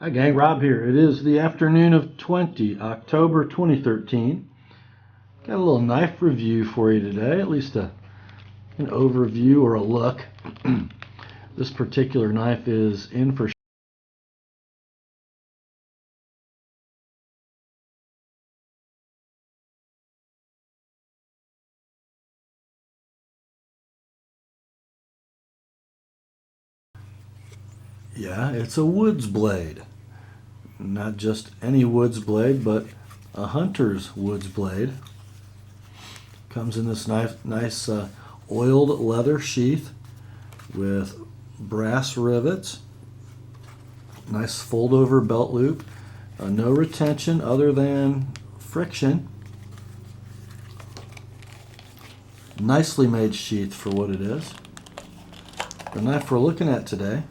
Hi gang, Rob here. It is the afternoon of October 2013. Got a little knife review for you today, at least an overview or a look. This particular knife is in for yeah, it's a woods blade. Not just any woods blade, but a hunter's woods blade. Comes in this nice oiled leather sheath with brass rivets. Nice fold over belt loop. No retention other than friction. Nicely made sheath for what it is. The knife we're looking at today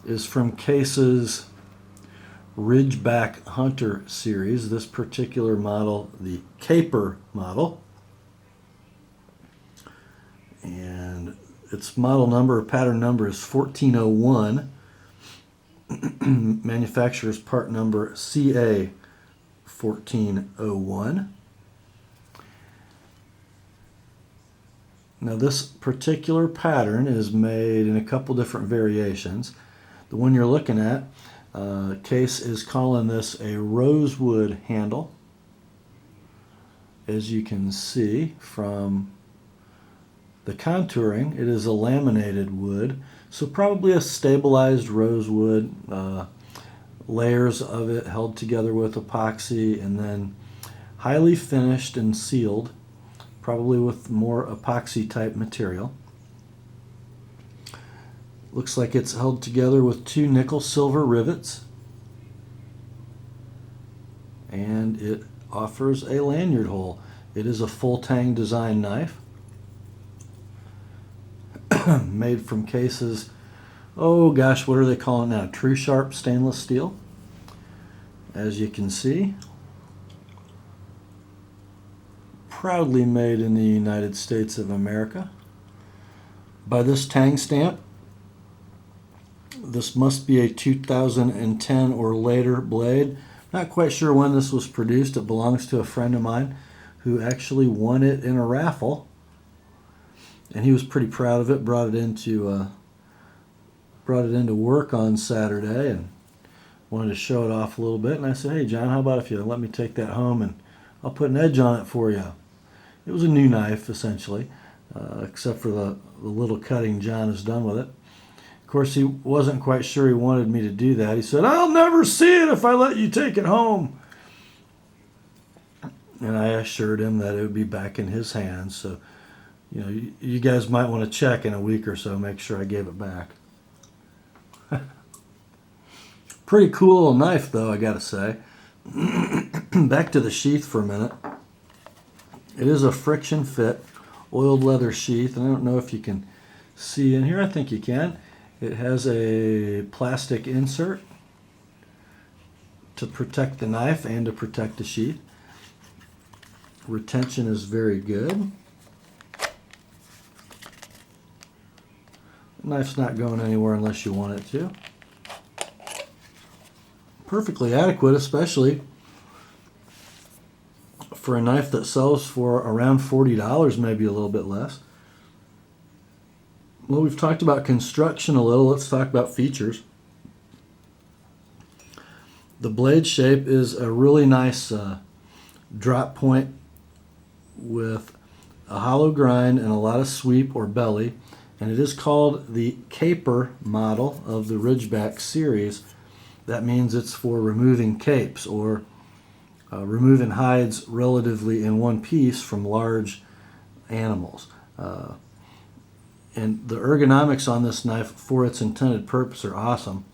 is from Case's Ridgeback Hunter series. This particular model, the Caper model. And its model number or pattern number is 1401. Manufacturer's part number CA 1401. Now this particular pattern is made in a couple different variations. The one you're looking at, Case is calling this a rosewood handle. As you can see from the contouring, it is a laminated wood, so probably a stabilized rosewood, layers of it held together with epoxy and then highly finished and sealed, probably with more epoxy type material. Looks like it's held together with two nickel silver rivets, and it offers a lanyard hole. It is a full tang design knife made from Cases, oh gosh, what are they calling now? True Sharp stainless steel. As you can see, proudly made in the United States of America. By this tang stamp, this must be a 2010 or later blade. Not quite sure when this was produced. It belongs to a friend of mine who actually won it in a raffle, and he was pretty proud of it. Brought it into work on Saturday and wanted to show it off a little bit. And I said, "Hey John, how about if you let me take that home and I'll put an edge on it for you." It was a new knife essentially, except for the little cutting John has done with it. Of course, he wasn't quite sure he wanted me to do that. He said, "I'll never see it if I let you take it home." And I assured him that it would be back in his hands. So, you guys might want to check in a week or so, make sure I gave it back. Pretty cool little knife, though, I gotta say. Back to the sheath for a minute. It is a friction fit, oiled leather sheath, and I don't know if you can see in here. I think you can. It has a plastic insert to protect the knife and to protect the sheath. Retention is very good. The knife's not going anywhere unless you want it to. Perfectly adequate, especially for a knife that sells for around $40, maybe a little bit less. Well, we've talked about construction a little. Let's talk about features. The blade shape is a really nice drop point with a hollow grind and a lot of sweep or belly, and it is called the Caper model of the Ridgeback series. That means it's for removing capes or removing hides relatively in one piece from large animals. And the ergonomics on this knife for its intended purpose are awesome.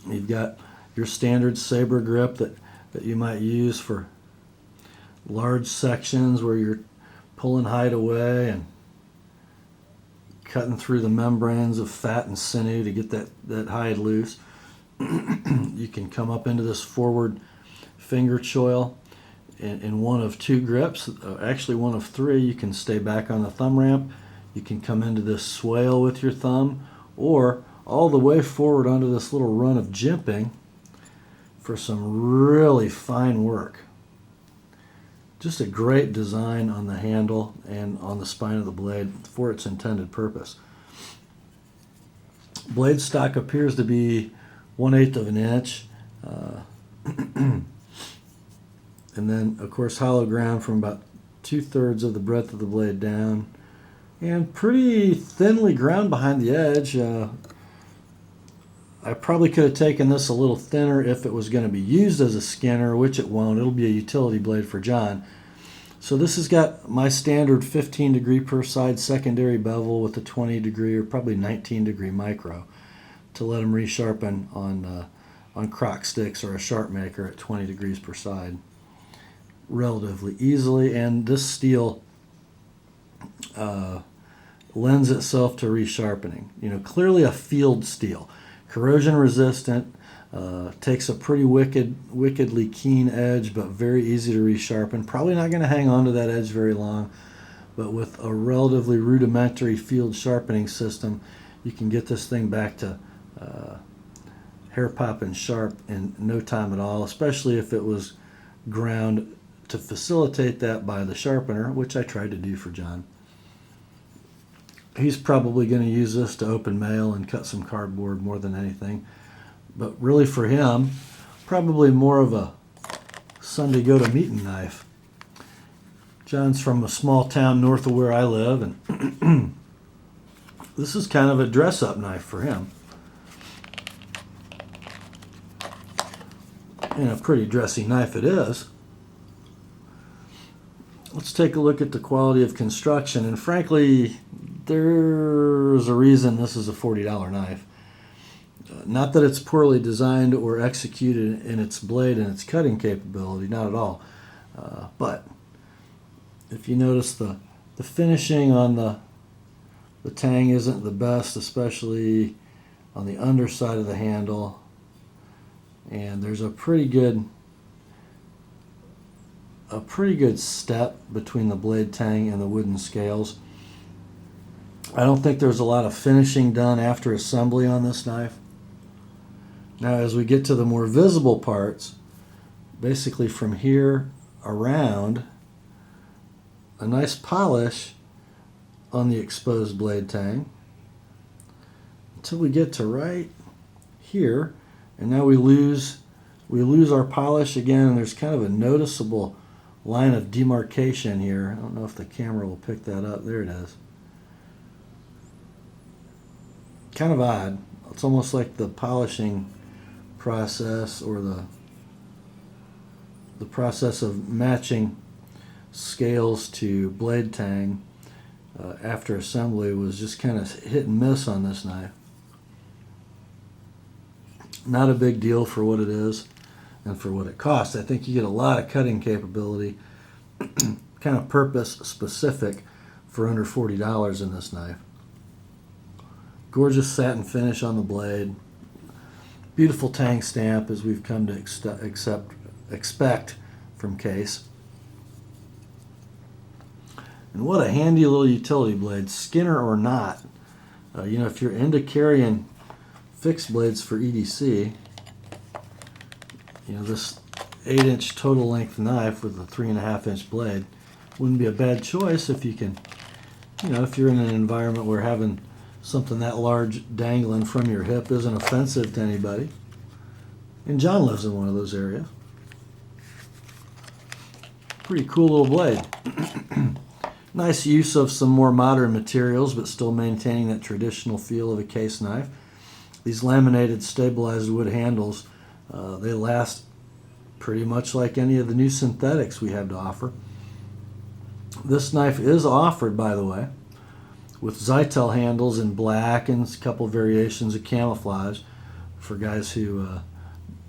You've got your standard saber grip that you might use for large sections where you're pulling hide away and cutting through the membranes of fat and sinew to get that hide loose. You can come up into this forward finger choil in one of two grips, actually one of three. You can stay back on the thumb ramp. You can come into this swale with your thumb, or all the way forward onto this little run of jimping for some really fine work. Just a great design on the handle and on the spine of the blade for its intended purpose. Blade stock appears to be 1/8 of an inch. And then, of course, hollow ground from about 2/3 of the breadth of the blade down. And pretty thinly ground behind the edge. I probably could have taken this a little thinner if it was going to be used as a skinner, which it won't. It'll be a utility blade for John. So this has got my standard 15 degree per side secondary bevel with a 20 degree or probably 19 degree micro to let him resharpen on crock sticks or a sharp maker at 20 degrees per side relatively easily. And this steel lends itself to resharpening. You know, clearly a field steel. Corrosion resistant, takes a pretty wickedly keen edge, but very easy to resharpen. Probably not going to hang on to that edge very long, but with a relatively rudimentary field sharpening system, you can get this thing back to hair popping sharp in no time at all, especially if it was ground to facilitate that by the sharpener, which I tried to do for John. He's probably going to use this to open mail and cut some cardboard more than anything. But really for him, probably more of a Sunday go-to-meeting knife. John's from a small town north of where I live, and this is kind of a dress-up knife for him. And a pretty dressy knife it is. Let's take a look at the quality of construction, and frankly, there's a reason this is a $40 knife. Not that it's poorly designed or executed in its blade and its cutting capability, not at all. But if you notice the finishing on the tang isn't the best, especially on the underside of the handle. And there's a pretty good step between the blade tang and the wooden scales. I don't think there's a lot of finishing done after assembly on this knife. Now, as we get to the more visible parts, basically from here around, a nice polish on the exposed blade tang until we get to right here, and now we lose our polish again, and there's kind of a noticeable line of demarcation here. I don't know if the camera will pick that up. There it is. Kind of odd. It's almost like the polishing process or the process of matching scales to blade tang after assembly was just kind of hit and miss on this knife. Not a big deal for what it is and for what it costs. I think you get a lot of cutting capability, kind of purpose specific, for under $40 in this knife. Gorgeous satin finish on the blade. Beautiful tang stamp, as we've come to expect from Case. And what a handy little utility blade, skinner or not. You know, if you're into carrying fixed blades for EDC, you know, this 8-inch total length knife with a 3.5-inch blade wouldn't be a bad choice if you can, you know, if you're in an environment where having something that large dangling from your hip isn't offensive to anybody. And John lives in one of those areas. Pretty cool little blade. Nice use of some more modern materials, but still maintaining that traditional feel of a Case knife. These laminated stabilized wood handles, they last pretty much like any of the new synthetics we have to offer. This knife is offered, by the way, with Zytel handles in black and a couple variations of camouflage for guys who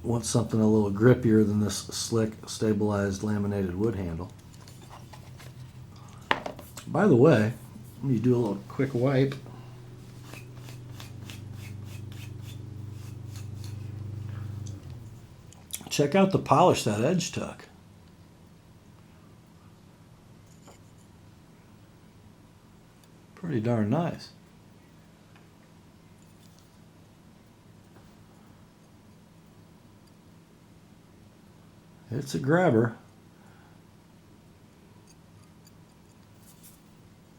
want something a little grippier than this slick, stabilized, laminated wood handle. By the way, let me do a little quick wipe. Check out the polish that edge took. Pretty darn nice. It's a grabber.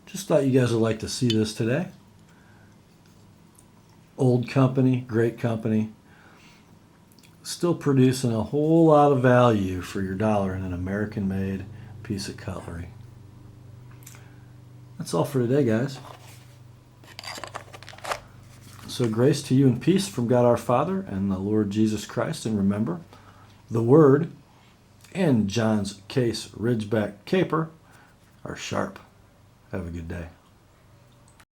Just thought you guys would like to see this today. Old company, great company. Still producing a whole lot of value for your dollar in an American-made piece of cutlery. That's all for today, guys. So grace to you and peace from God our Father and the Lord Jesus Christ. And remember, the Word and John's Case Ridgeback Caper are sharp. Have a good day.